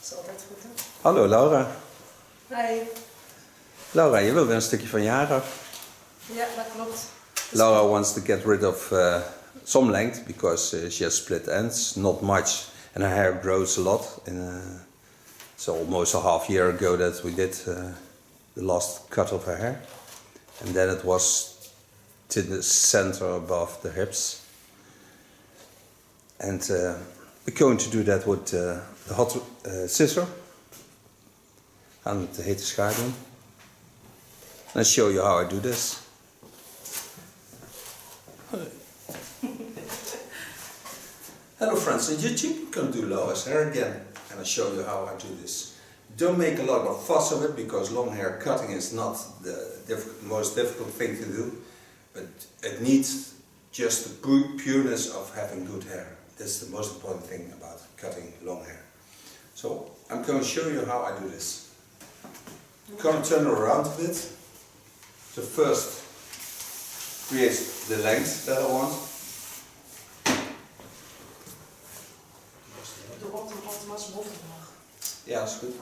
is altijd goed, hè? Hallo Laura. Hi. Laura, je wil weer een stukje van je haar af. Ja, dat klopt. Laura wants to get rid of some length because she has split ends, not much, and her hair grows a lot. So almost a half year ago that we did the last cut of her hair, and then it was to the center above the hips. And we're going to do that with the hot scissor. Gaan met de hete schaar doen. I'll show you how I do this. Hello friends, on YouTube I'm going to do Laura's hair again, and I'll show you how I do this. Don't make a lot of fuss of it, because long hair cutting is not the most difficult thing to do, but it needs just the pureness of having good hair. That's the most important thing about cutting long hair. So I'm going to show you how I do this. I'm going to turn it around a bit. So first create the length that I want. De automatisch boven mag. Ja, dat is goed.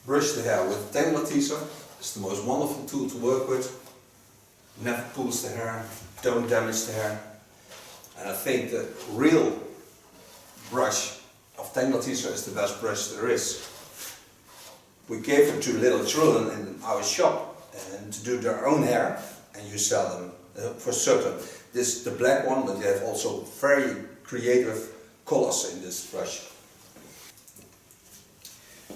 Brush the hair with a tangler teaser. It's the most wonderful tool to work with. Never pulls the hair, don't damage the hair. And I think the real brush of tangler teaser is the best brush there is. We gave it to little children in our shop and to do their own hair, and you sell them for certain. This is the black one, but you have also very creative colors in this brush.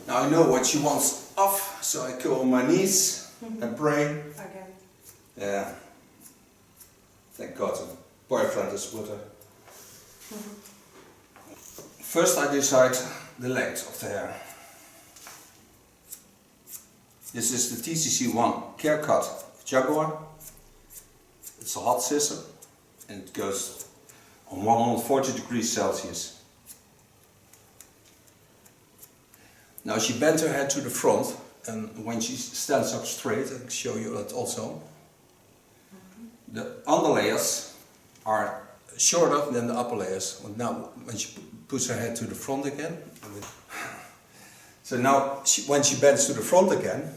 Now I know what she wants off, so I go on my knees and pray. Again. Yeah. Thank God her boyfriend is with her. First I decide the length of the hair. This is the TCC1 Care Cut Jaguar. It's a hot scissor and it goes on 140 degrees Celsius. Now she bent her head to the front, and when she stands up straight, I can show you that also. The underlayers are shorter than the upper layers. Now when she puts her head to the front again, so now when she bends to the front again,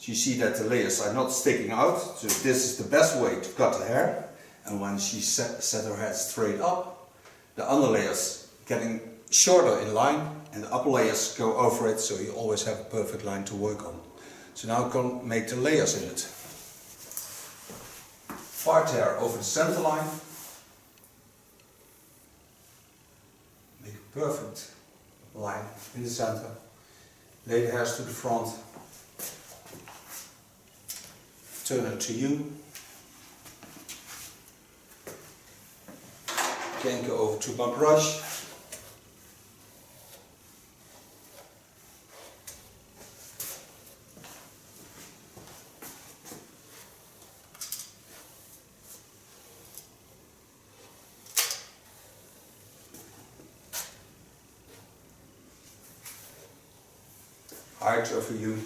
you see that the layers are not sticking out. So this is the best way to cut the hair. And when she set her head straight up, the underlayers getting shorter in line, and the upper layers go over it, so you always have a perfect line to work on. So now I'm going to make the layers in it. Part hair over the center line. Make a perfect line in the center. Lay the hairs to the front. Turn it to you. Again go over to my brush. Hide her for you,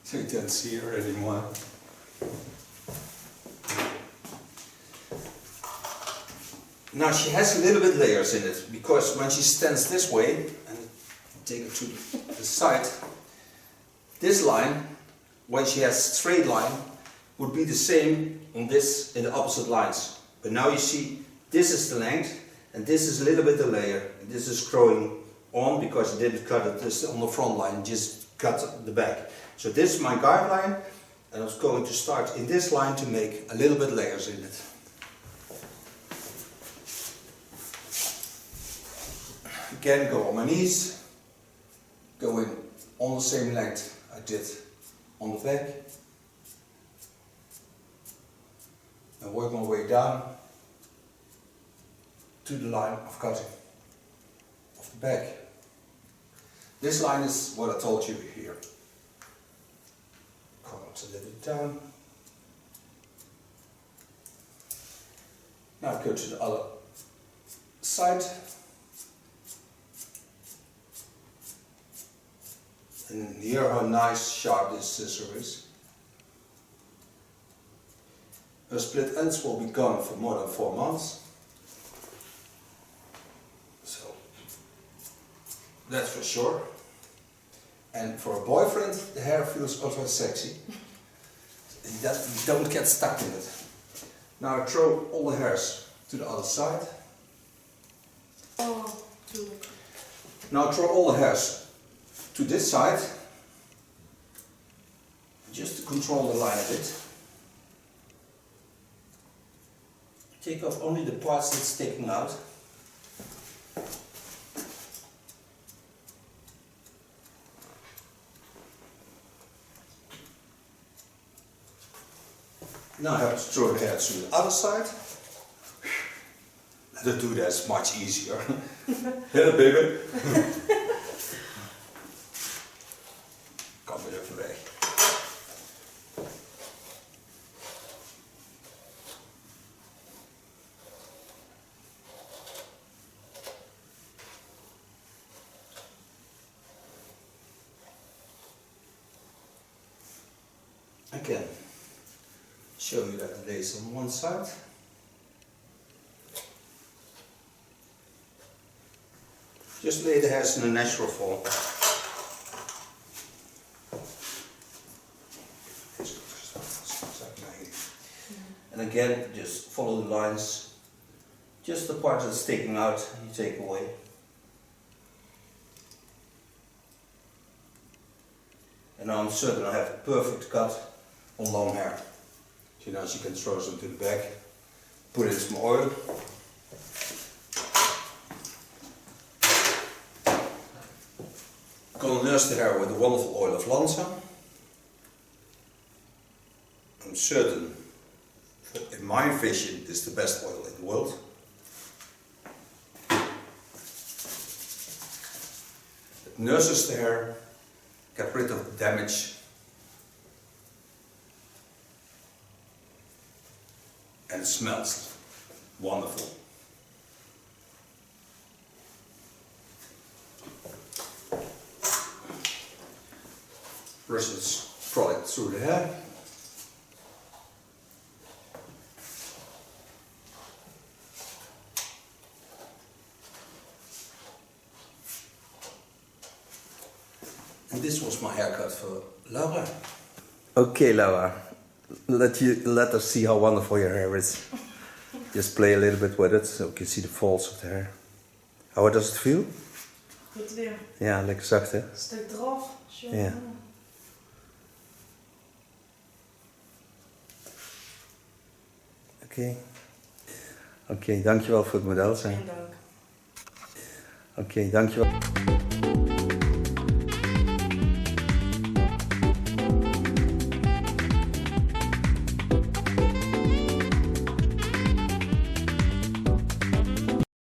so you can't see her anymore. Now she has a little bit layers in it, because when she stands this way, and take it to the side, this line, when she has straight line, would be the same on this in the opposite lines. But now you see, this is the length, and this is a little bit the layer. And this is growing on because you didn't cut it this on the front line, just cut the back. So this is my guideline, and I was going to start in this line to make a little bit layers in it. Again, go on my knees, going on the same length I did on the back, and work my way down to the line of cutting of the back. This line is what I told you here. Come a little bit down. Now go to the other side. And hear how nice sharp this scissor is. Her split ends will be gone for more than 4 months. So that's for sure. And for a boyfriend, the hair feels also sexy. You don't get stuck in it. Now I throw all the hairs to the other side. Oh, true. Now throw all the hairs to this side, just to control the line a bit. Take off only the parts that's sticking out. Now I have to throw the hair to the other side. Let her do that, it's much easier. Hit it, baby. Kom weer even weg. I can show you that it lays on one side. Just lay the hairs in a natural form. And again, just follow the lines. Just the part that's sticking out, you take away. And now I'm certain I have a perfect cut on long hair. So now she can throw some to the back, put in some oil. Gonna nurse the hair with the wonderful oil of Lanza. I'm certain, in my vision, this is the best oil in the world. It nurses the hair, get rid of the damage, and it smells wonderful. Brush this product through the hair. And this was my haircut for Laura. Okay, Laura, let us see how wonderful your hair is. Just play a little bit with it so we can see the folds of the hair. How does it feel? Goed weer. Ja, lekker zacht hè? Stuk eraf. Zo. Ja. Oké, dankjewel voor het model zijn. Geen dank. Oké, dankjewel.